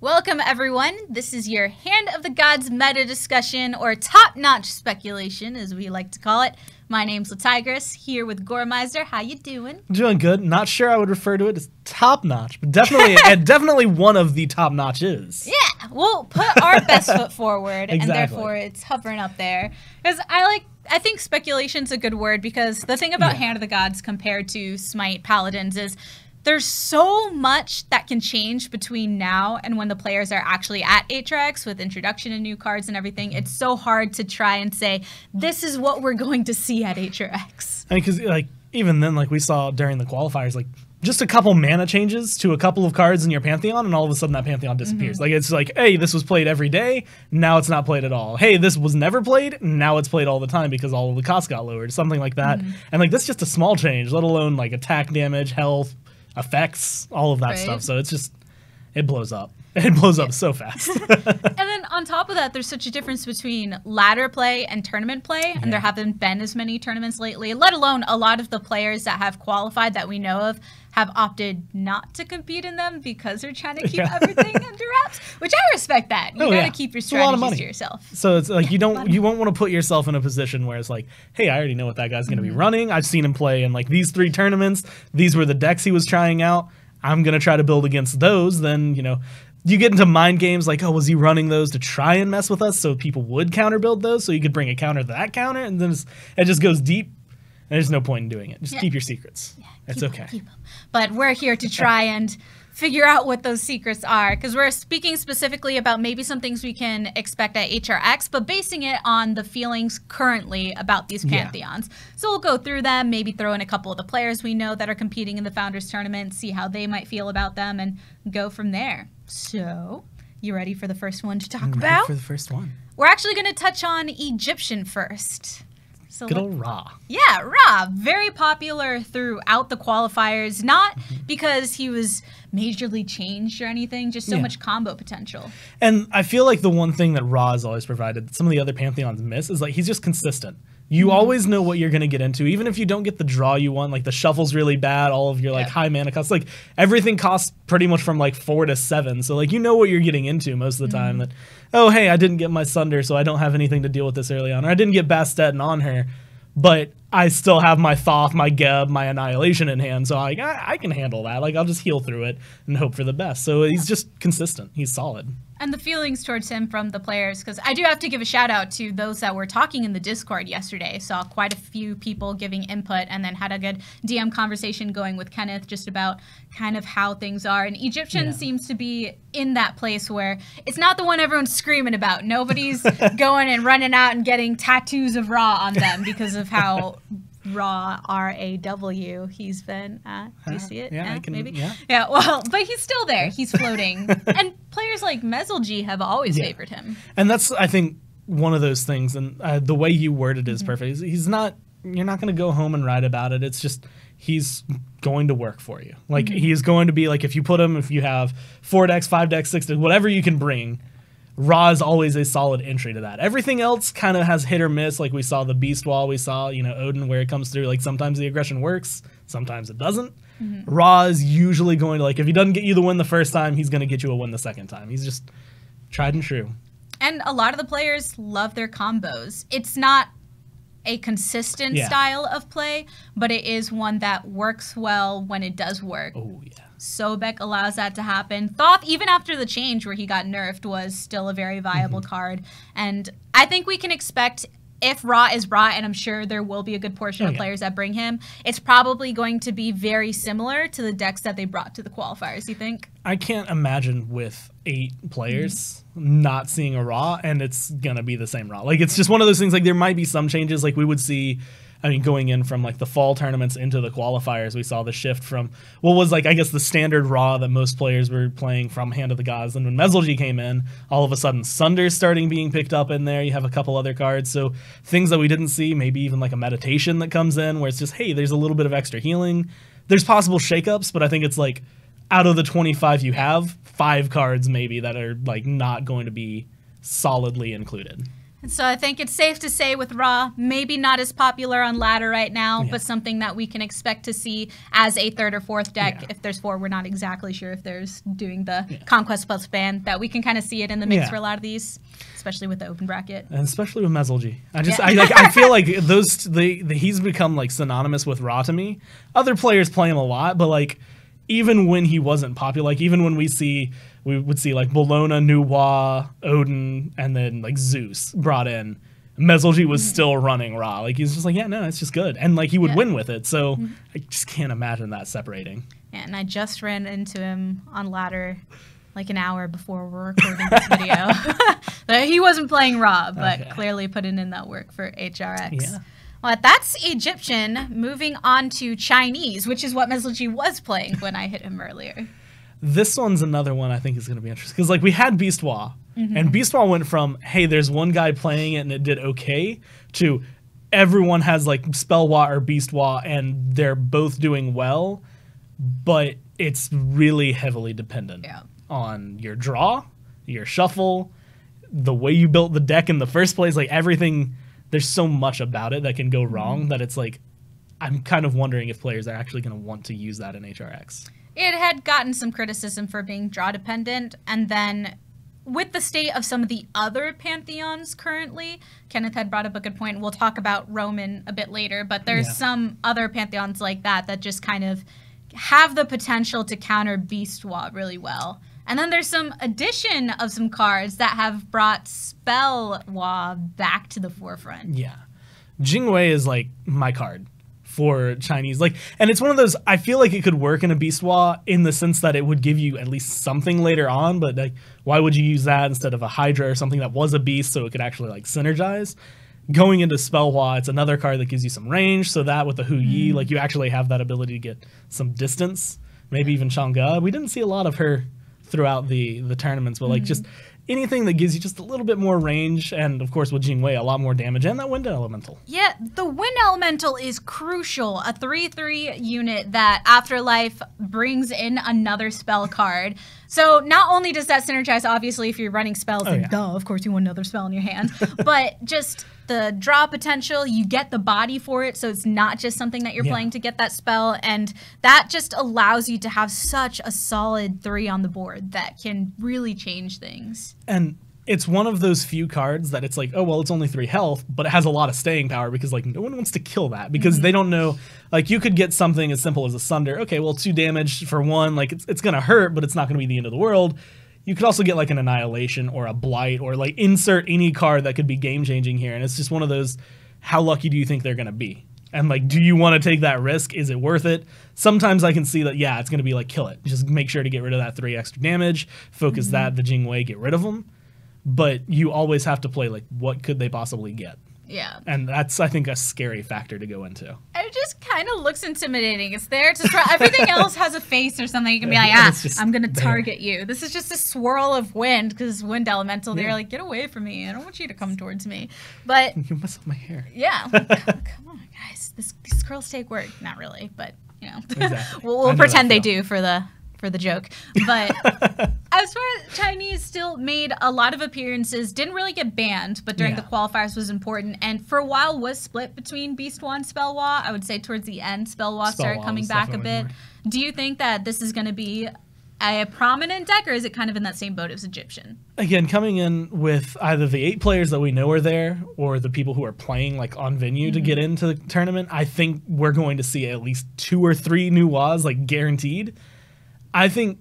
Welcome everyone, this is your Hand of the Gods meta discussion, or top-notch speculation as we like to call it. My name's LaTigris, here with Gormeister. How you doing? Doing good. Not sure I would refer to it as top-notch, but definitely definitely one of the top-notches. Yeah, we'll put our best foot forward, Exactly. and therefore it's hovering up there. Because I think speculation's a good word, because the thing about Hand of the Gods compared to SMITE Paladins is there's so much that can change between now and when the players are actually at HRX with introduction of new cards and everything. It's so hard to try and say, this is what we're going to see at HRX. I mean, because even then, we saw during the qualifiers, just a couple mana changes to a couple of cards in your pantheon, and all of a sudden that pantheon disappears. It's like, hey, this was played every day, now it's not played at all. Hey, this was never played, now it's played all the time because all of the costs got lowered, something like that. And that's just a small change, let alone attack damage, health, effects, all of that stuff. So it's just, it blows up. It blows up so fast. And then on top of that, there's such a difference between ladder play and tournament play, and there haven't been as many tournaments lately, let alone a lot of the players that have qualified that we know of have opted not to compete in them because they're trying to keep everything under wraps, which I respect that. You gotta keep your strategies to yourself. So it's you won't want to put yourself in a position where it's like, hey, I already know what that guy's gonna be running. I've seen him play in these 3 tournaments. These were the decks he was trying out. I'm gonna try to build against those. Then you get into mind games like, oh, was he running those to try and mess with us so people would counter build those, so you could bring a counter to that counter, and then it just goes deep, and there's no point in doing it. Just keep your secrets. It's okay. Keep them. But we're here to try and figure out what those secrets are, because we're speaking specifically about maybe some things we can expect at HRX, but basing it on the feelings currently about these pantheons. So we'll go through them, maybe throw in a couple of the players we know that are competing in the Founders Tournament, see how they might feel about them, and go from there. So, you ready for the first one to talk about? Ready for the first one. We're actually going to touch on Egyptian first. So good old Ra. Yeah, Ra. Very popular throughout the qualifiers, not because he was majorly changed or anything, just so much combo potential. And I feel like the one thing that Ra has always provided, some of the other pantheons miss, is he's just consistent. You always know what you're going to get into, even if you don't get the draw you want. The shuffle's really bad, all of your high mana costs. Everything costs pretty much from 4 to 7. So you know what you're getting into most of the time. That, oh, hey, I didn't get my Sunder, so I don't have anything to deal with this early on. Or I didn't get Bastet and on her, but I still have my Thoth, my Geb, my Annihilation in hand. So I can handle that. I'll just heal through it and hope for the best. So he's just consistent. He's solid. And the feelings towards him from the players, because I do have to give a shout out to those that were talking in the Discord yesterday. Saw quite a few people giving input, and then had a good DM conversation going with Kenneth just about kind of how things are. And Egyptian seems to be in that place where it's not the one everyone's screaming about. Nobody's going and running out and getting tattoos of Ra on them because of how Raw, R-A-W, he's been do you see it? Yeah, I can, maybe. Yeah, well, but he's still there. He's floating. And players like Mezelji have always favored him. And that's, I think, one of those things, and the way you worded it is perfect. You're not going to go home and write about it. It's just, he's going to work for you. He's going to be, if you put him, if you have 4 decks, 5 decks, 6 decks, whatever you can bring, Ra is always a solid entry to that. Everything else kind of has hit or miss. We saw the Beast Wall, we saw, Odin, where it comes through. Sometimes the aggression works, sometimes it doesn't. Ra is usually going to, if he doesn't get you the win the first time, he's going to get you a win the second time. He's just tried and true. And a lot of the players love their combos. It's not a consistent style of play, but it is one that works well when it does work. Oh, yeah. Sobek allows that to happen. Thoth, even after the change where he got nerfed, was still a very viable card. And I think we can expect, if Ra is Ra, and I'm sure there will be a good portion of players that bring him, it's probably going to be very similar to the decks that they brought to the qualifiers, you think? I can't imagine with 8 players not seeing a Ra, and it's going to be the same Ra. It's just one of those things, there might be some changes. We would see, going in from the fall tournaments into the qualifiers, we saw the shift from what was I guess the standard Ra that most players were playing from Hand of the Gods. And when Mezelji came in, all of a sudden Sunder's starting being picked up in there. You have a couple other cards. So things that we didn't see, maybe even a meditation that comes in where it's just, hey, there's a little bit of extra healing. There's possible shakeups, but I think it's out of the 25 you have, 5 cards maybe that are not going to be solidly included. So I think it's safe to say with Ra, maybe not as popular on ladder right now, but something that we can expect to see as a third or fourth deck. If there's 4, we're not exactly sure if there's doing the Conquest plus ban, that we can kind of see it in the mix for a lot of these, especially with the open bracket. And especially with Mesolgi. I feel like he's become like synonymous with Ra to me. Other players play him a lot, but like even when he wasn't popular, like even when we would see like Bologna, Nuwa, Odin, and then like Zeus brought in, Mesolgi was still running Ra. Like he's just like, yeah, no, it's just good. And like he would win with it. So I just can't imagine that separating. Yeah, and I just ran into him on ladder like an hour before we're recording this video. He wasn't playing Ra, but clearly putting in that work for HRX. Yeah. Well, that's Egyptian. Moving on to Chinese, which is what Mesolgi was playing when I hit him earlier. This one's another one I think is going to be interesting. Because like we had Beastwa, and Beastwa went from, hey, there's one guy playing it and it did okay, to everyone has like Spellwa or Beastwa and they're both doing well, but it's really heavily dependent on your draw, your shuffle, the way you built the deck in the first place, like everything. There's so much about it that can go wrong that it's like, I'm kind of wondering if players are actually going to want to use that in HRX. It had gotten some criticism for being draw dependent, and then with the state of some of the other pantheons currently, Kenneth had brought up a good point. We'll talk about Roman a bit later, but there's some other pantheons like that just kind of have the potential to counter Beastwa really well. And then there's some addition of some cards that have brought Spellwa back to the forefront. Yeah. Jingwei is like my card for Chinese. Like, and it's one of those, I feel like it could work in a Beastwa in the sense that it would give you at least something later on, but like, why would you use that instead of a Hydra or something that was a beast so it could actually like synergize? Going into Spellwa, it's another card that gives you some range, so that with the Hu Yi, like you actually have that ability to get some distance. Maybe even Chang'e. We didn't see a lot of her throughout the tournaments, but like just anything that gives you just a little bit more range, and of course with Jingwei a lot more damage, and that Wind Elemental. Yeah, the Wind Elemental is crucial. A 3/3 unit that Afterlife brings in another spell card. So not only does that synergize, obviously, if you're running spells, duh, of course you want another spell in your hand, but just the draw potential, you get the body for it, so it's not just something that you're playing to get that spell, and that just allows you to have such a solid 3 on the board that can really change things. And it's one of those few cards that it's like, oh, well, it's only 3 health, but it has a lot of staying power because like no one wants to kill that because they don't know, like you could get something as simple as a Sunder. Okay, well, 2 damage for 1, like it's going to hurt, but it's not going to be the end of the world. You could also get like an Annihilation or a Blight or like insert any card that could be game changing here. And it's just one of those, how lucky do you think they're going to be? And like, do you want to take that risk? Is it worth it? Sometimes I can see that, yeah, it's going to be like, kill it. Just make sure to get rid of that 3 extra damage, focus that, the Jingwei, get rid of them. But you always have to play like, what could they possibly get? Yeah. And that's, I think, a scary factor to go into. It just kind of looks intimidating. It's there to try. Everything else has a face or something. You can be like, I'm going to target you. This is just a swirl of wind because Wind Elemental. They're like, get away from me. I don't want you to come towards me. But you mess up my hair. Yeah. Come on, guys. These curls take work. Not really, but, you know. Exactly. we'll pretend they do for the joke. But as far as Chinese still made a lot of appearances, didn't really get banned, but during the qualifiers was important, and for a while was split between Beastwa and Spellwa. I would say towards the end, Spellwa started coming back a bit. More. Do you think that this is going to be a prominent deck, or is it kind of in that same boat as Egyptian? Again, coming in with either the 8 players that we know are there or the people who are playing like on venue to get into the tournament, I think we're going to see at least 2 or 3 new WAs, like guaranteed. I think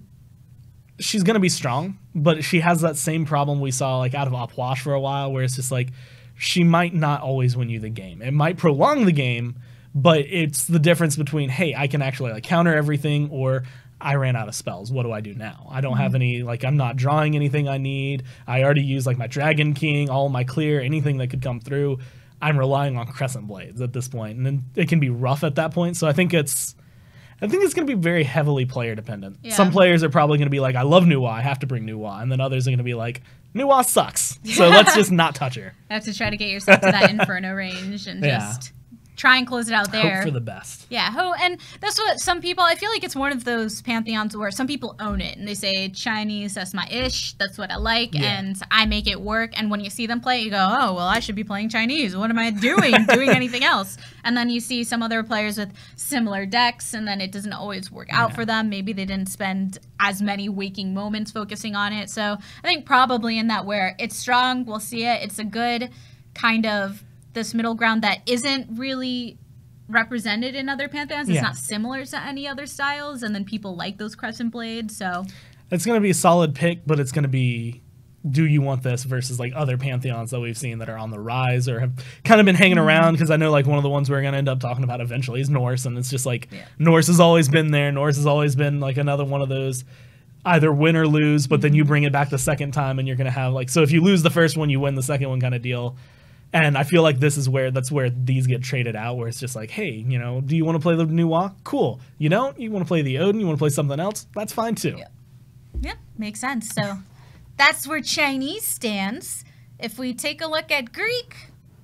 she's going to be strong, but she has that same problem we saw like out of Apwash for a while, where it's just like she might not always win you the game. It might prolong the game, but it's the difference between, hey, I can actually like counter everything, or I ran out of spells. What do I do now? I don't have any, like I'm not drawing anything I need. I already used like my Dragon King, all my clear, anything that could come through. I'm relying on Crescent Blades at this point, and then it can be rough at that point. So I think it's going to be very heavily player dependent. Yeah. Some players are probably going to be like, I love Nuwa, I have to bring Nuwa. And then others are going to be like, Nuwa sucks, so let's just not touch her. I have to try to get yourself to that Inferno range and just try and close it out there. Hope for the best. Yeah, and that's what some people, I feel like it's one of those pantheons where some people own it and they say Chinese, that's my ish, that's what I like, and I make it work. And when you see them play, you go, oh, well, I should be playing Chinese. What am I doing anything else? And then you see some other players with similar decks, and then it doesn't always work out for them. Maybe they didn't spend as many waking moments focusing on it. So I think probably in that where it's strong, we'll see it. It's a good kind of this middle ground that isn't really represented in other pantheons. It's not similar to any other styles, and then people like those crescent blades. So it's going to be a solid pick, but it's going to be, do you want this versus like other pantheons that we've seen that are on the rise or have kind of been hanging around? Because I know like one of the ones we're going to end up talking about eventually is Norse, and it's just like Norse has always been there. Norse has always been like another one of those either win or lose, but then you bring it back the second time and you're going to have like, so if you lose the first one, you win the second one kind of deal. And I feel like this is where these get traded out, where it's just like, hey, you know, do you want to play the Nuwa? Cool. You don't? You want to play the Odin? You want to play something else? That's fine too. Yeah, makes sense. So that's where Chinese stands. If we take a look at Greek,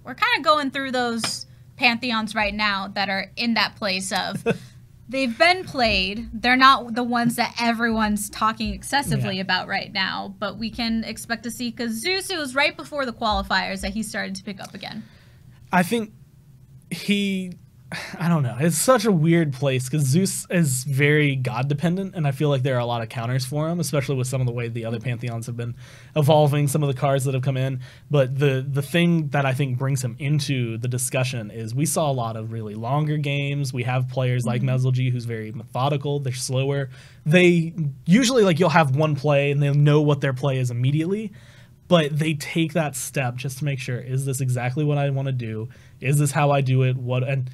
we're kind of going through those pantheons right now that are in that place of they've been played. They're not the ones that everyone's talking excessively about right now, but we can expect to see, because Zeus, it was right before the qualifiers that he started to pick up again. I think I don't know. It's such a weird place because Zeus is very god dependent, and I feel like there are a lot of counters for him, especially with some of the way the other pantheons have been evolving, some of the cards that have come in. But the thing that I think brings him into the discussion is we saw a lot of really longer games. We have players like Mezelji who's very methodical. They're slower. They usually, like, you'll have one play and they'll know what their play is immediately, but they take that step just to make sure, is this exactly what I want to do? Is this how I do it? And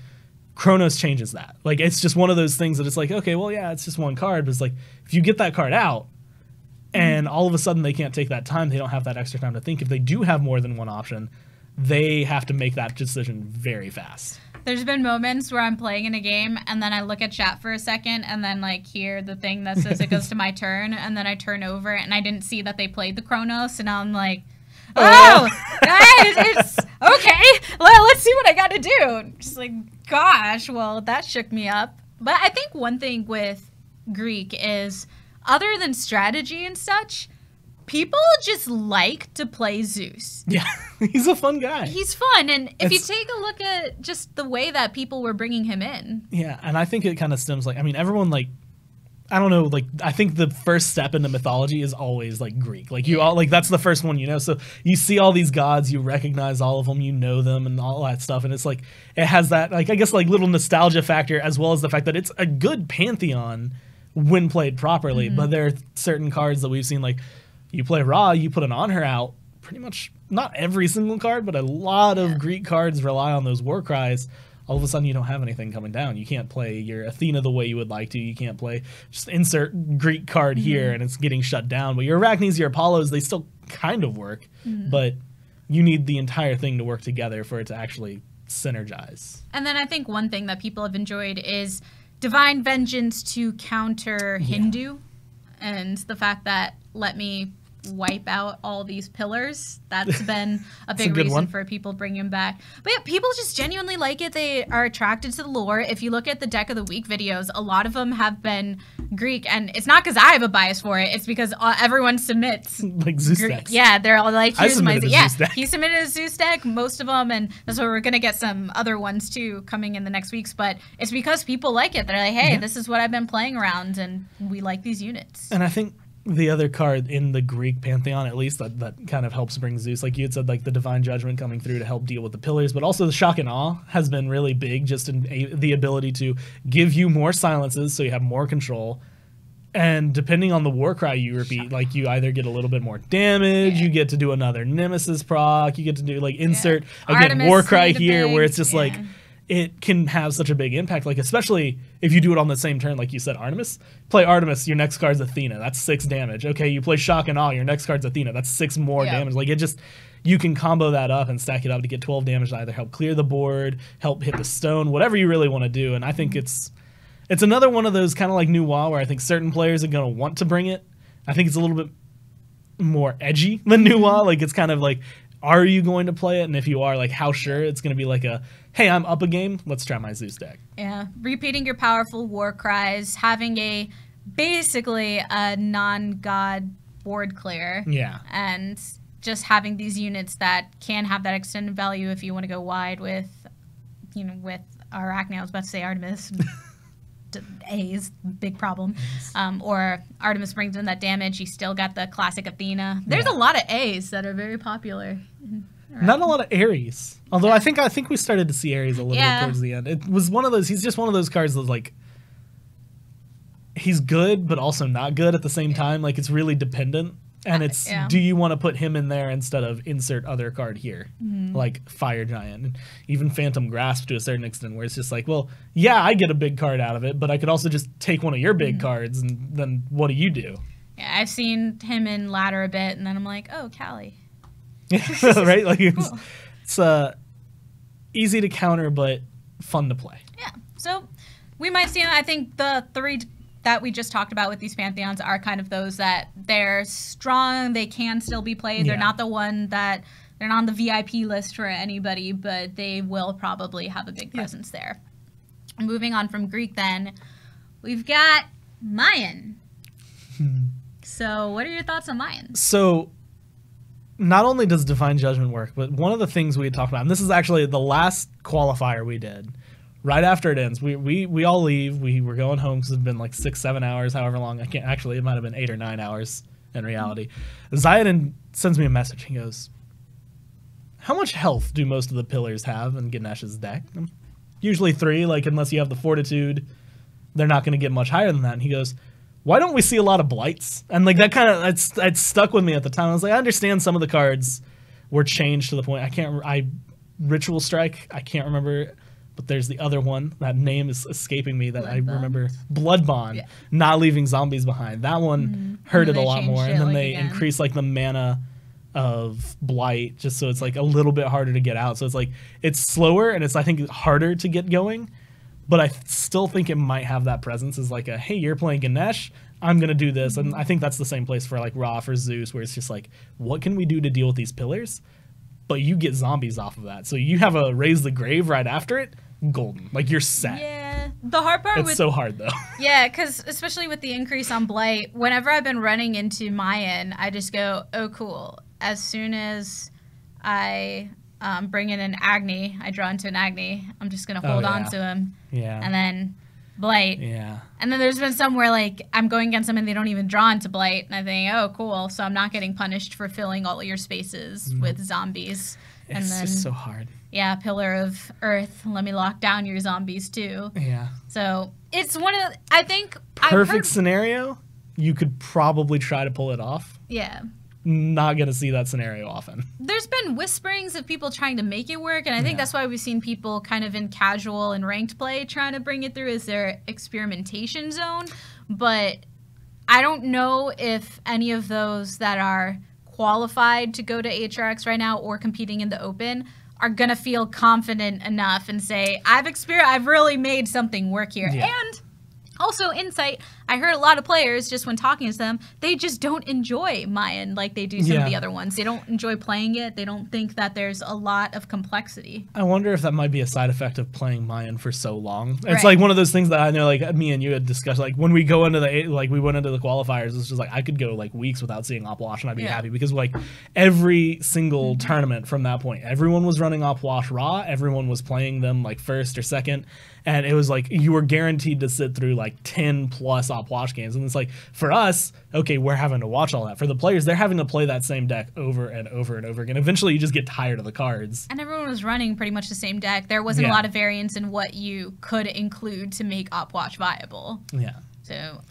Chronos changes that. Like, it's just one of those things that it's like, okay, well, yeah, it's just one card, but it's like, if you get that card out and all of a sudden they can't take that time, they don't have that extra time to think. If they do have more than one option, they have to make that decision very fast. There's been moments where I'm playing in a game and then I look at chat for a second and then like hear the thing that says it goes to my turn, and then I turn over and I didn't see that they played the Chronos, and I'm like, oh, guys, it's okay. Let's see what I got to do. Just like, gosh, well, that shook me up. But I think one thing with Greek is, other than strategy and such, people just like to play Zeus. Yeah, he's a fun guy. He's fun, and if you take a look at just the way that people were bringing him in. Yeah, and I think it kind of stems, like, I mean, everyone, like, I don't know, like, I think the first step into mythology is always, like, Greek. Like, you all, like, that's the first one, you know? So you see all these gods, you recognize all of them, you know them, and all that stuff, and it's like, it has that, like, I guess, like, little nostalgia factor, as well as the fact that it's a good pantheon when played properly, but there are certain cards that we've seen, like, you play Ra, you put an On Her out, pretty much, not every single card, but a lot of Greek cards rely on those war cries. All of a sudden you don't have anything coming down. You can't play your Athena the way you would like to. You can't play, just insert Greek card here and it's getting shut down. But your Arachnes, your Apollos, they still kind of work, but you need the entire thing to work together for it to actually synergize. And then I think one thing that people have enjoyed is Divine Vengeance to counter Hindu, and the fact that let me wipe out all these pillars. That's been a big reason for people bringing him back. But yeah, people just genuinely like it. They are attracted to the lore. If you look at the Deck of the Week videos, a lot of them have been Greek, and it's not because I have a bias for it. It's because everyone submits like Zeus decks. Yeah, they're all like, here's my Zeus deck. He submitted a Zeus deck, most of them, and that's why we're gonna get some other ones too coming in the next weeks. But it's because people like it. They're like, hey, this is what I've been playing around, and we like these units. And I think the other card in the Greek pantheon, at least, that kind of helps bring Zeus, like you had said, like the Divine Judgment coming through to help deal with the pillars, but also the Shock and Awe has been really big, just in the ability to give you more silences so you have more control. And depending on the war cry you repeat, like you either get a little bit more damage, you get to do another Nemesis proc, you get to do like insert again war cry here, where it's just like, it can have such a big impact, like especially if you do it on the same turn, like you said, Artemis. Play Artemis, your next card's Athena, that's 6 damage. Okay, you play Shock and Awe, your next card's Athena, that's 6 more damage. Like, it just, you can combo that up and stack it up to get 12 damage to either help clear the board, help hit the stone, whatever you really want to do. And I think it's another one of those kind of like Nuwa, where I think certain players are going to want to bring it. I think it's a little bit more edgy than Nuwa. Like, it's kind of like, are you going to play it? And if you are, like, how sure it's going to be like a, hey, I'm up a game, let's try my Zeus deck. Yeah, repeating your powerful war cries, having basically a non-god board clear. Yeah. And just having these units that can have that extended value if you want to go wide with, with Arachne. I was about to say Artemis. A's, big problem. Or Artemis brings in that damage. You still got the classic Athena. There's a lot of A's that are very popular. Not a lot of Ares. Although I think we started to see Ares a little bit towards the end. It was one of those, he's just one of those cards that's like, he's good, but also not good at the same time. Like, it's really dependent. And it's, do you want to put him in there instead of insert other card here? Like Fire Giant. And even Phantom Grasp to a certain extent, where it's just like, well, yeah, I get a big card out of it, but I could also just take one of your big cards, and then what do you do? Yeah, I've seen him in ladder a bit, and then I'm like, oh, Callie. Right? Like, it's easy to counter, but fun to play. Yeah. So we might see, I think the 3 that we just talked about with these pantheons are kind of those that they're strong, they can still be played. They're not the one that, they're not on the VIP list for anybody, but they will probably have a big presence there. Moving on from Greek then, we've got Mayan. So what are your thoughts on Mayan? So not only does Divine Judgment work, but one of the things we had talked about, and this is actually the last qualifier we did, right after it ends, we all leave. We were going home because it's been like 6-7 hours, however long. I can't actually. It might have been 8 or 9 hours in reality. Zayden sends me a message. He goes, "How much health do most of the pillars have in Ganesh's deck?" Usually 3. Like, unless you have the Fortitude, they're not going to get much higher than that. And he goes, "Why don't we see a lot of blights?" And like that kind of it stuck with me at the time. I was like, I understand some of the cards were changed to the point I Ritual Strike. I can't remember. But there's the other one. That name is escaping me that I remember. Blood Bond. Not leaving zombies behind. That one hurted a lot more. And then they increased like the mana of Blight just so it's like a little bit harder to get out. So it's like it's slower and it's I think harder to get going. But I still think it might have that presence as like a, hey, you're playing Ganesh, I'm going to do this. And I think that's the same place for like Ra, for Zeus, where it's just like, what can we do to deal with these pillars? But you get zombies off of that. So you have a Raise the Grave right after it, golden. Like, you're set. Yeah. The hard part it's so hard, though. Yeah, because especially with the increase on Blight, whenever I've been running into Mayan, I just go, oh, cool. As soon as I bring in an Agni, I draw into an Agni, I'm just going to hold on to him. Yeah. And then Blight. Yeah. And then there's been some where, like, I'm going against them and they don't even draw into Blight. And I think, oh, cool. So I'm not getting punished for filling all your spaces with zombies. It's just so hard. Yeah, Pillar of Earth. Let me lock down your zombies, too. Yeah. So it's one of, I think... Perfect scenario, you could probably try to pull it off. Yeah. Not going to see that scenario often. There's been whisperings of people trying to make it work, and I think that's why we've seen people kind of in casual and ranked play trying to bring it through as their experimentation zone. But I don't know if any of those that are qualified to go to HRX right now or competing in the open are going to feel confident enough and say, I've really made something work here. Yeah. And also, insight, I heard a lot of players, just when talking to them, they just don't enjoy Mayan like they do some of the other ones. They don't enjoy playing it. They don't think that there's a lot of complexity. I wonder if that might be a side effect of playing Mayan for so long. It's like one of those things that I know, like, me and you had discussed, like, when we go into we went into the qualifiers, it's just like, I could go, like, weeks without seeing Opwash, and I'd be happy, because, like, every single tournament from that point, everyone was running Opwash Raw, everyone was playing them, like, first or second, and it was like, you were guaranteed to sit through, like, 10 plus Opwash games. And it's like, for us, okay, we're having to watch all that. For the players, they're having to play that same deck over and over and over again. Eventually, you just get tired of the cards. And everyone was running pretty much the same deck. There wasn't a lot of variance in what you could include to make Opwash viable. Yeah. So,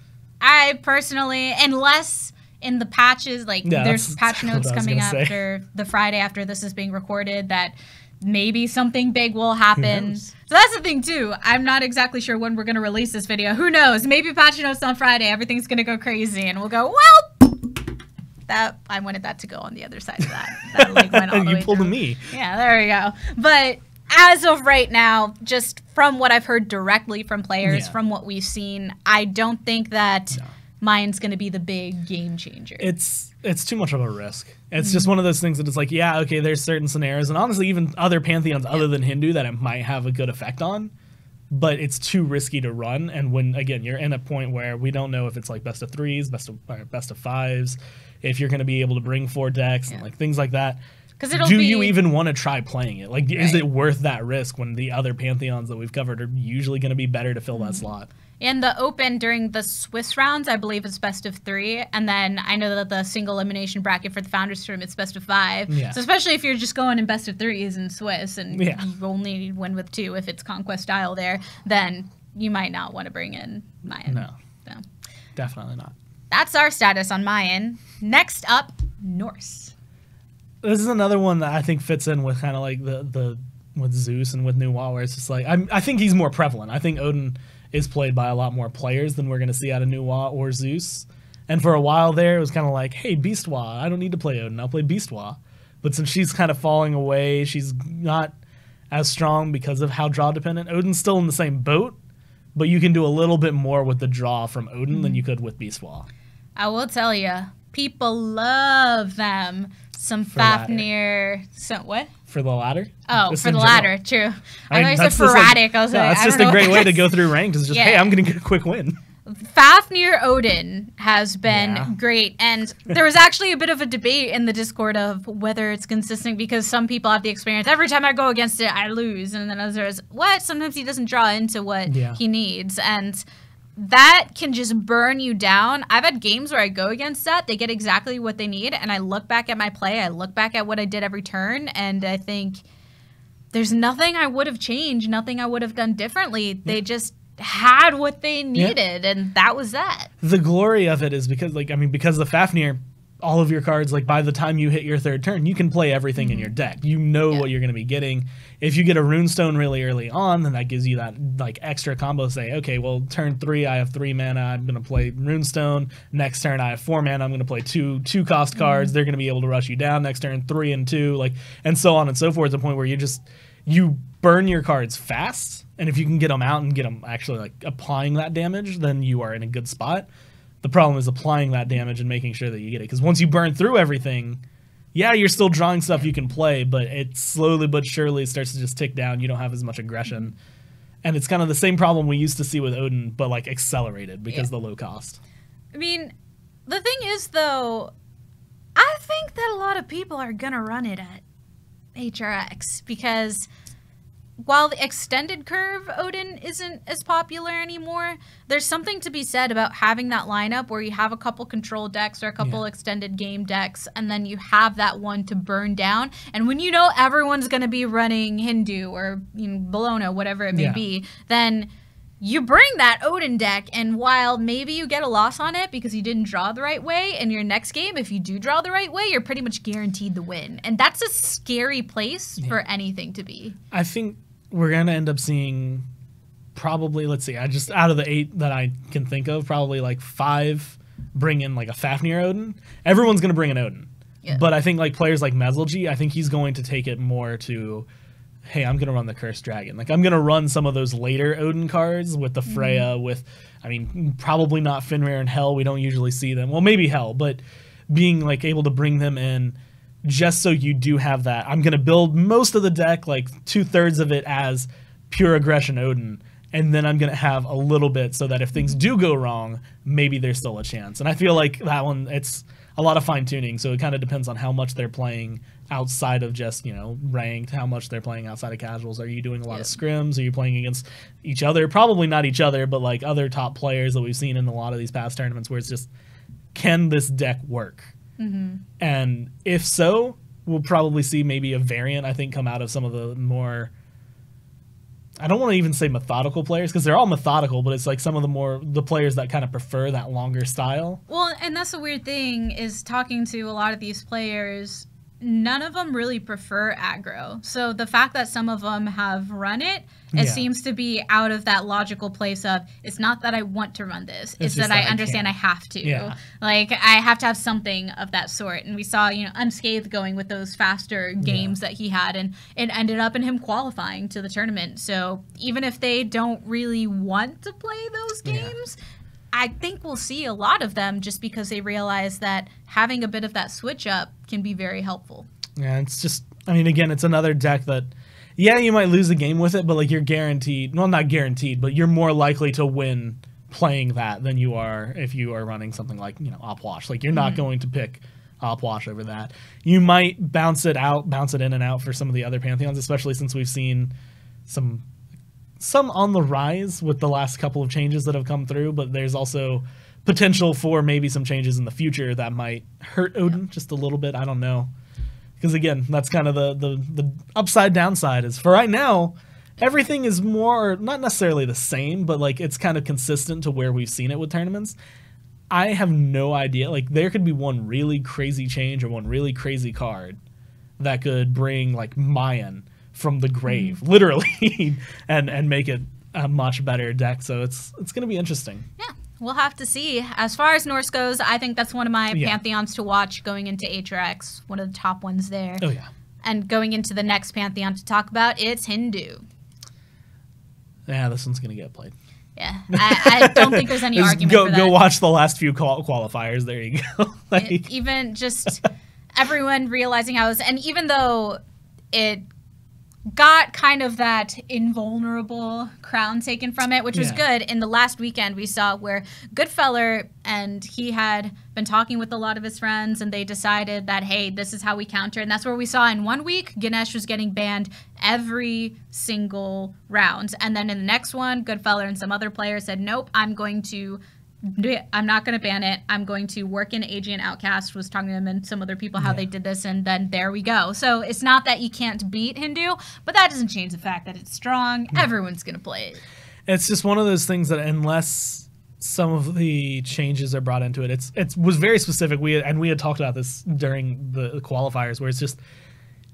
I personally, unless in the patches, like, there's patch notes coming after the Friday after this is being recorded that maybe something big will happen. So that's the thing, too. I'm not exactly sure when we're going to release this video. Who knows? Maybe patch notes on Friday. Everything's going to go crazy. And we'll go, well, I wanted that to go on the other side of that. That like, went all the way You pulled through. me. Yeah, there we go. But as of right now, just from what I've heard directly from players, from what we've seen, I don't think that Mayan's going to be the big game changer. It's too much of a risk. It's just one of those things that it's like, yeah, okay, there's certain scenarios, and honestly, even other pantheons other than Hindu that it might have a good effect on, but it's too risky to run. And when, again, you're in a point where we don't know if it's like best of threes, best of fives, if you're going to be able to bring 4 decks and like things like that. Do you even want to try playing it? Like, is it worth that risk when the other pantheons that we've covered are usually going to be better to fill that slot? In the Open, during the Swiss rounds, I believe it's best of 3. And then I know that the single elimination bracket for the Founders Tournament is best of 5. Yeah. So especially if you're just going in best of 3s in Swiss and you only win with 2 if it's Conquest style there, then you might not want to bring in Mayan. No. Definitely not. That's our status on Mayan. Next up, Norse. This is another one that I think fits in with kind of like the with Zeus and with Nuwa, where it's just like, I think he's more prevalent. I think Odin is played by a lot more players than we're going to see out of Nuwa or Zeus. And for a while there, it was kind of like, hey, Beastwa, I don't need to play Odin, I'll play Beastwa. But since she's kind of falling away, she's not as strong because of how draw dependent. Odin's still in the same boat, but you can do a little bit more with the draw from Odin than you could with Beastwa. I will tell you, people love them. Some Fafnir. So what? For the ladder? Oh, for the ladder, true. I thought you said sporadic. I was like, that's just a great way to go through ranked. Is just, hey, I'm going to get a quick win. Fafnir Odin has been great, and there was actually a bit of a debate in the Discord of whether it's consistent, because some people have the experience, every time I go against it, I lose, and then others, what? Sometimes he doesn't draw into what he needs, and that can just burn you down. I've had games where I go against that, they get exactly what they need, and I look back at my play, I look back at what I did every turn, and I think there's nothing I would have changed, nothing I would have done differently. They just had what they needed, and that was that. The glory of it is because, like, I mean, because the Fafnir, all of your cards, like, by the time you hit your 3rd turn, you can play everything in your deck. You know what you're going to be getting. If you get a Runestone really early on, then that gives you that, like, extra combo. Say, okay, well, turn 3, I have 3 mana, I'm going to play Runestone. Next turn, I have 4 mana, I'm going to play two cost cards. They're going to be able to rush you down. Next turn, 3 and 2, like, and so on and so forth, to the point where you burn your cards fast, and if you can get them out and get them actually like applying that damage, then you are in a good spot. The problem is applying that damage and making sure that you get it, because once you burn through everything, you're still drawing stuff you can play, but it slowly but surely starts to just tick down. You don't have as much aggression, and it's kind of the same problem we used to see with Odin, but like accelerated because of the low cost. I mean, the thing is, though, I think that a lot of people are gonna run it at HRX, because while the extended curve Odin isn't as popular anymore, there's something to be said about having that lineup where you have a couple control decks or a couple extended game decks, and then you have that one to burn down. And when you know everyone's going to be running Hindu or Bologna, whatever it may be, then you bring that Odin deck, and while maybe you get a loss on it because you didn't draw the right way, in your next game, if you do draw the right way, you're pretty much guaranteed the win. And that's a scary place for anything to be. I think we're going to end up seeing probably, let's see, I just, out of the 8 that I can think of, probably like 5 bring in like a Fafnir Odin. Everyone's going to bring an Odin. But I think like players like Mezelji, I think he's going to take it more to, hey, I'm going to run the Cursed Dragon. Like, I'm going to run some of those later Odin cards with the Freya, with, I mean, probably not Fenrir and Hel. We don't usually see them. Well, maybe Hel, but being like able to bring them in just so you do have that. I'm going to build most of the deck, like 2/3 of it as pure aggression Odin, and then I'm going to have a little bit so that if things do go wrong, maybe there's still a chance. And I feel like that one, it's a lot of fine-tuning, so it kind of depends on how much they're playing outside of just, ranked, how much they're playing outside of casuals. Are you doing a lot of scrims? Are you playing against each other? Probably not each other, but like other top players that we've seen in a lot of these past tournaments, where it's just, can this deck work? And if so, we'll probably see maybe a variant, I think, come out of some of the more, I don't want to even say methodical players, because they're all methodical, but it's like some of the players that kind of prefer that longer style. Well, and that's the weird thing, is talking to a lot of these players, none of them really prefer aggro. So the fact that some of them have run it, it seems to be out of that logical place of, it's not that I want to run this, it's that I understand I have to. Like, I have to have something of that sort. And we saw, Unscathed going with those faster games that he had, and it ended up in him qualifying to the tournament. So even if they don't really want to play those games, I think we'll see a lot of them just because they realize that having a bit of that switch up can be very helpful. Yeah, it's just, I mean, again, it's another deck that, yeah, you might lose a game with it, but like you're guaranteed, well, not guaranteed, but you're more likely to win playing that than you are if you are running something like, you know, Op Wash. Like you're not going to pick Op Wash over that. You might bounce it in and out for some of the other Pantheons, especially since we've seen some on the rise with the last couple of changes that have come through, but there's also potential for maybe some changes in the future that might hurt Odin just a little bit. I don't know. Because again, that's kind of the upside downside is for right now, everything is more, not necessarily the same, but like it's kind of consistent to where we've seen it with tournaments. I have no idea. Like there could be one really crazy change or one really crazy card that could bring like Mayan from the grave, literally, and make it a much better deck. So it's going to be interesting. Yeah, we'll have to see. As far as Norse goes, I think that's one of my pantheons to watch going into HRX, one of the top ones there. Oh, yeah. And going into the next pantheon to talk about, it's Hindu. Yeah, this one's going to get played. Yeah, I don't think there's any argument for that. Go watch the last few qualifiers. There you go. Like, even just everyone realizing how it was, and even though it got kind of that invulnerable crown taken from it, which was good. In the last weekend, we saw where Goodfeller, and he had been talking with a lot of his friends, and they decided that, hey, this is how we counter. And that's where we saw in 1 week, Ganesh was getting banned every single round. And then in the next one, Goodfeller and some other players said, nope, I'm not going to ban it. I'm going to work in AG and Outcast, was talking to them and some other people how they did this, and then there we go. So it's not that you can't beat Hindu, but that doesn't change the fact that it's strong. Everyone's going to play it. It's just one of those things that unless some of the changes are brought into it, it was very specific. We had talked about this during the qualifiers, where it's just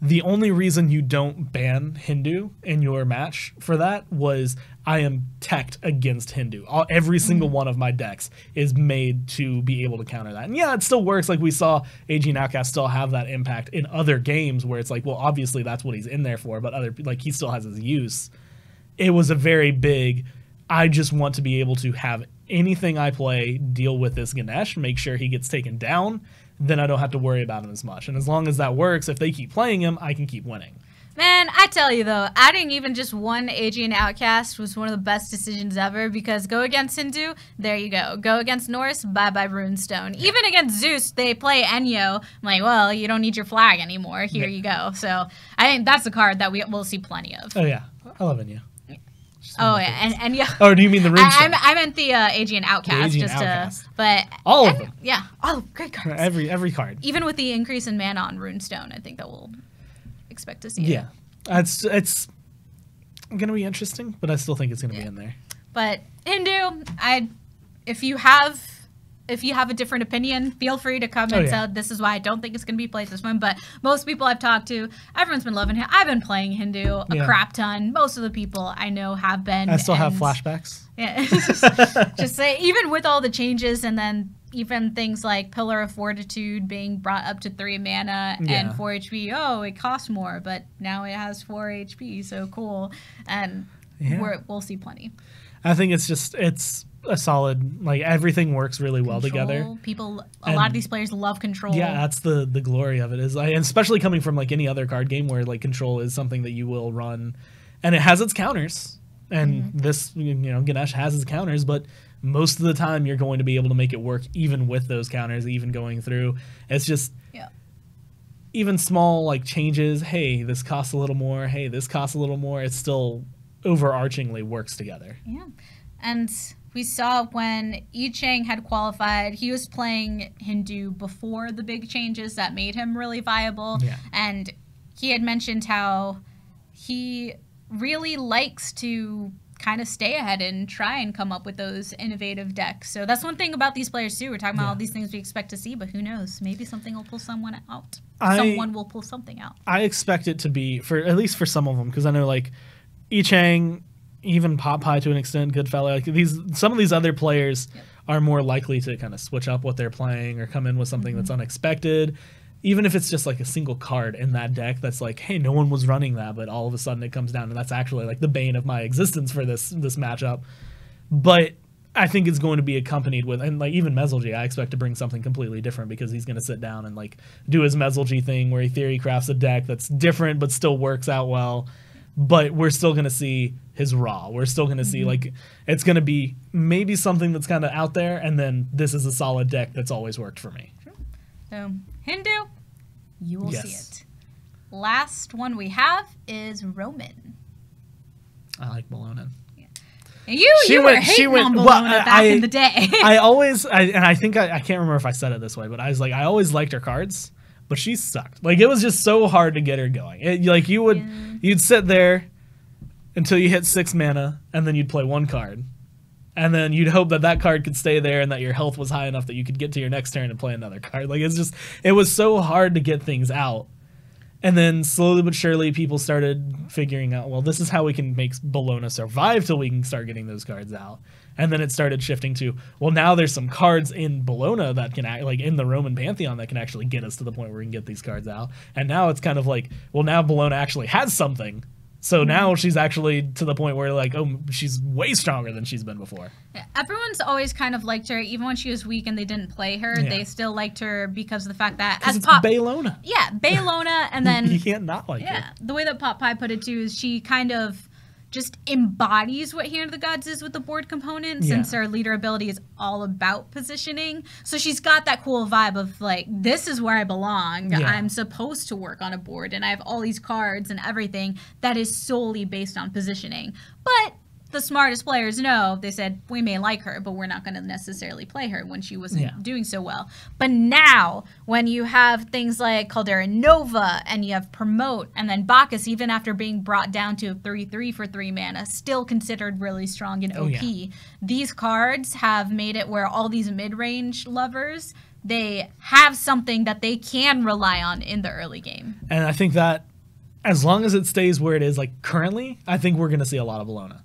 the only reason you don't ban Hindu in your match for that was I am teched against Hindu. Every single one of my decks is made to be able to counter that. And yeah, it still works. Like we saw AG and Outcast still have that impact in other games where it's like, well, obviously that's what he's in there for, but he still has his use. It was a very big, I just want to be able to have anything I play deal with this Ganesh, make sure he gets taken down, then I don't have to worry about him as much. And as long as that works, if they keep playing him, I can keep winning. Man, I tell you though, adding even just one AG and Outcast was one of the best decisions ever, because go against Hindu, there you go. Go against Norse, bye-bye Runestone. Even against Zeus, they play Enyo. I'm like, well, you don't need your flag anymore. Here you go. So I think that's a card that we'll see plenty of. Oh yeah, I love Enyo. Oh yeah, and yeah. Oh, do you mean the Runestone? I meant the AG and Outcast, but all of them. Yeah, all great cards. Every card. Even with the increase in mana on Runestone, I think that we'll expect to see. Yeah, it's gonna be interesting, but I still think it's gonna be in there. But Hindu, if you have a different opinion, feel free to come and say this is why I don't think it's going to be played this one. But most people I've talked to, everyone's been loving it. I've been playing Hindu a crap ton. Most of the people I know have been. I still have flashbacks. Yeah, just say, even with all the changes, and then even things like Pillar of Fortitude being brought up to 3 mana and 4 HP. Oh, it costs more, but now it has 4 HP, so cool. And we'll see plenty. I think it's a solid, like everything works really well together. A lot of these players love control. Yeah, that's the glory of it, is and especially coming from like any other card game where like control is something that you will run, and it has its counters. And this, Ganesh has his counters, but most of the time you're going to be able to make it work even with those counters, even going through. It's just even small like changes. Hey, this costs a little more. Hey, this costs a little more. It still overarchingly works together. Yeah, and we saw when Yi Chang had qualified, he was playing Hindu before the big changes that made him really viable. Yeah. And he had mentioned how he really likes to kind of stay ahead and try and come up with those innovative decks. So that's one thing about these players too. We're talking about all these things we expect to see, but who knows? Maybe something will pull someone out. Someone will pull something out. I expect it to be, at least for some of them, because I know like Yi Chang, even Pop Pie to an extent, Goodfellow, like some of these other players are more likely to kind of switch up what they're playing or come in with something that's unexpected. Even if it's just like a single card in that deck that's like, hey, no one was running that, but all of a sudden it comes down and that's actually like the bane of my existence for this matchup. But I think it's going to be accompanied with, and like even Mesolgy, I expect to bring something completely different because he's going to sit down and like do his Mesolgy thing where he theory crafts a deck that's different but still works out well. But we're still going to see his raw. We're still going to see like it's going to be maybe something that's kind of out there, and then this is a solid deck that's always worked for me. So Hindu, you will see it. Last one we have is Roman. I like Bologna. And you were hating on Bologna back in the day. I think I can't remember if I said it this way, but I was like, I always liked her cards, but she sucked. Like, it was just so hard to get her going. You'd sit there until you hit 6 mana, and then you'd play 1 card. And then you'd hope that that card could stay there and that your health was high enough that you could get to your next turn and play another card. Like, it was so hard to get things out. And then slowly but surely, people started figuring out, well, this is how we can make Bologna survive till we can start getting those cards out. And then it started shifting to, well, now there's some cards in Bologna that can act, like in the Roman pantheon, that can actually get us to the point where we can get these cards out. And now it's kind of like, well, now Bologna actually has something. So now she's actually to the point where, like, oh, she's way stronger than she's been before. Yeah, everyone's always kind of liked her, even when she was weak and they didn't play her. Yeah. They still liked her because of the fact that as Pop Baylona. Yeah, Baylona, and then you can't not like her. Yeah, the way that Pop Pie put it too is she kind of just embodies what Hand of the Gods is with the board component, since her leader ability is all about positioning. So she's got that cool vibe of like, this is where I belong. Yeah. I'm supposed to work on a board, and I have all these cards and everything that is solely based on positioning. But the smartest players know, they said, we may like her, but we're not going to necessarily play her when she wasn't doing so well. But now, when you have things like Caldera Nova, and you have Promote, and then Bacchus, even after being brought down to 3/3 for 3 mana, still considered really strong in OP, these cards have made it where all these mid-range lovers, they have something that they can rely on in the early game. And I think that as long as it stays where it is, like currently, I think we're going to see a lot of Bologna.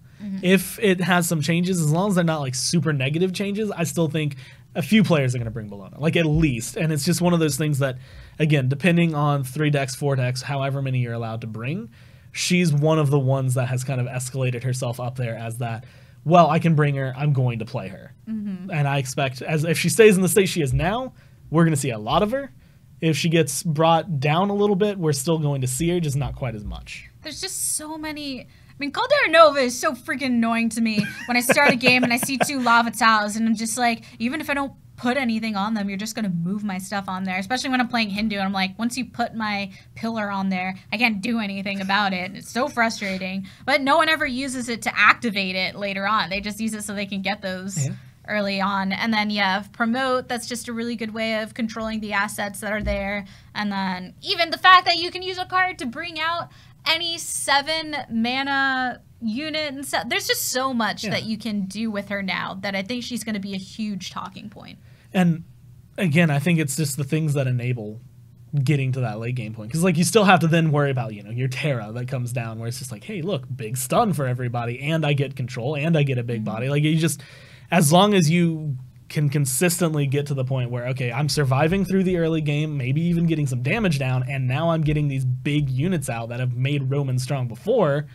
If it has some changes, as long as they're not like super negative changes, I still think a few players are going to bring Bologna, like at least. And it's just one of those things that, again, depending on 3 decks, 4 decks, however many you're allowed to bring, she's one of the ones that has kind of escalated herself up there as that, well, I can bring her, I'm going to play her. And I expect, as if she stays in the state she is now, we're going to see a lot of her. If she gets brought down a little bit, we're still going to see her, just not quite as much. There's just so many... I mean, Caldera Nova is so freaking annoying to me when I start a game and I see 2 Lava Tiles, and I'm just like, even if I don't put anything on them, you're just going to move my stuff on there, especially when I'm playing Hindu, and I'm like, once you put my pillar on there, I can't do anything about it, and it's so frustrating. But no one ever uses it to activate it later on. They just use it so they can get those early on. And then you have Promote, that's just a really good way of controlling the assets that are there. And then even the fact that you can use a card to bring out any 7 mana unit and stuff. There's just so much that you can do with her now that I think she's going to be a huge talking point. And again, I think it's just the things that enable getting to that late game point. Because like you still have to then worry about, you know, your Terra that comes down where it's just like, hey, look, big stun for everybody, and I get control, and I get a big body. Like you just, as long as you can consistently get to the point where, okay, I'm surviving through the early game, maybe even getting some damage down, and now I'm getting these big units out that have made Roman strong before.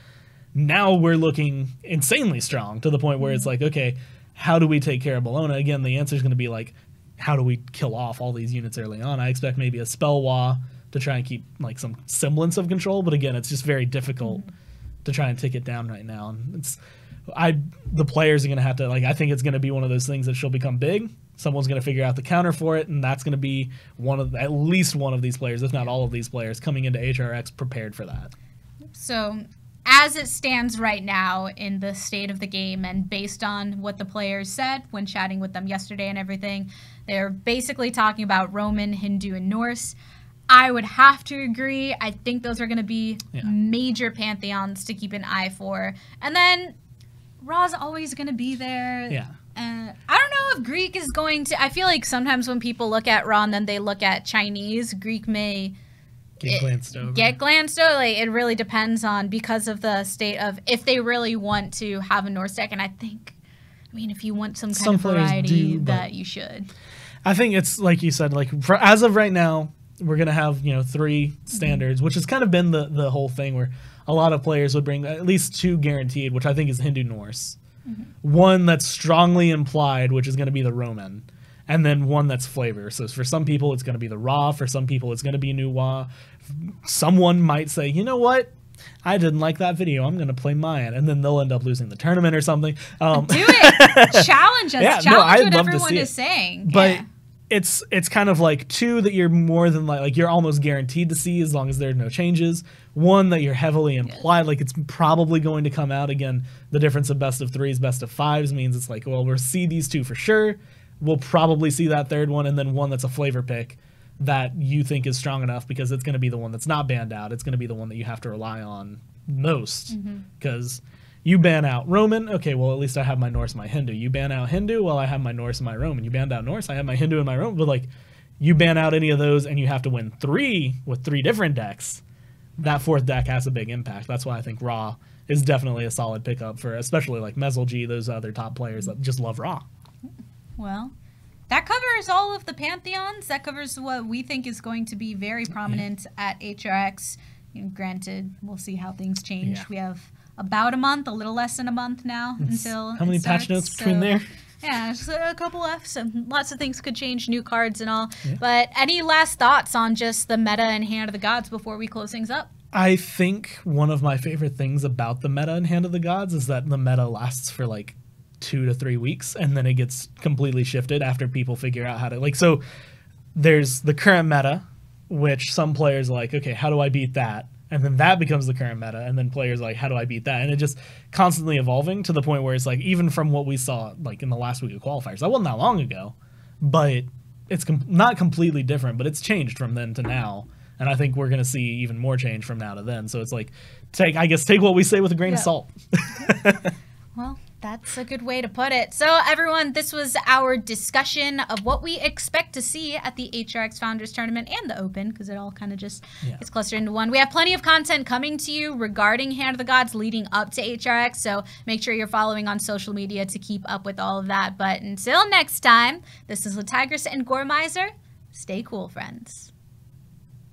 Now we're looking insanely strong to the point where it's like, okay, how do we take care of Bologna? Again, the answer is going to be like, how do we kill off all these units early on? I expect maybe a Spell Wah to try and keep like some semblance of control, but again, it's just very difficult to try and take it down right now. And it's, the players are going to have to, like, I think it's going to be one of those things that she'll become big. Someone's going to figure out the counter for it, and that's going to be at least one of these players, if not all of these players, coming into HRX prepared for that. So, as it stands right now in the state of the game, and based on what the players said when chatting with them yesterday and everything, they're basically talking about Roman, Hindu, and Norse. I would have to agree. I think those are going to be major pantheons to keep an eye for. And then Ra's always going to be there. Yeah. I don't know if Greek is going to... I feel like sometimes when people look at Ra and then they look at Chinese, Greek may... Get glanced over. Like, it really depends on, because of the state of, if they really want to have a Norse deck. And I think, I mean, if you want some kind of variety, that you should. I think it's, like you said, like, as of right now, we're going to have, you know, 3 standards, which has kind of been the whole thing where a lot of players would bring at least 2 guaranteed, which I think is Hindu Norse. one that's strongly implied, which is going to be the Roman, and then one that's flavor. So for some people, it's going to be the Ra. For some people, it's going to be Nuwa. Someone might say, you know what? I didn't like that video. I'm going to play Mayan. And then they'll end up losing the tournament or something. Do it. Challenge us. Yeah, Challenge what love everyone to see is saying. But it's kind of like two that you're more than like you're almost guaranteed to see as long as there are no changes. One that you're heavily implied, like it's probably going to come out. Again, the difference of best of threes, best of fives means it's like, well, we'll see these two for sure. We'll probably see that third one, and then one that's a flavor pick that you think is strong enough because it's going to be the one that's not banned out. It's going to be the one that you have to rely on most because you ban out Roman. Okay, well, at least I have my Norse, my Hindu. You ban out Hindu, well, I have my Norse and my Roman. You banned out Norse, I have my Hindu and my Roman. But like, you ban out any of those and you have to win 3 with 3 different decks. That fourth deck has a big impact. That's why I think Ra is definitely a solid pickup for especially like Mezzalg, those other top players that just love Ra. Well, that covers all of the pantheons. That covers what we think is going to be very prominent at HRX. Granted, we'll see how things change. We have about a month, a little less than a month now until how many patch notes between there? Yeah, just a couple left. So lots of things could change, new cards and all. But any last thoughts on just the meta and Hand of the Gods before we close things up? I think one of my favorite things about the meta and Hand of the Gods is that the meta lasts for like 2 to 3 weeks, and then it gets completely shifted after people figure out how to like. So there's the current meta, which some players are like, okay, how do I beat that? And then that becomes the current meta, and then players are like, how do I beat that? And it just constantly evolving to the point where it's like, even from what we saw like in the last week of qualifiers, that wasn't that long ago, but it's not completely different, but it's changed from then to now. And I think we're going to see even more change from now to then. So it's like, take what we say with a grain of salt. Well, that's a good way to put it. So everyone, this was our discussion of what we expect to see at the HRX Founders Tournament and the Open, because it all kind of just gets clustered into one. We have plenty of content coming to you regarding Hand of the Gods leading up to HRX, so make sure you're following on social media to keep up with all of that. But until next time, this is Latigress and Gormizer. Stay cool, friends.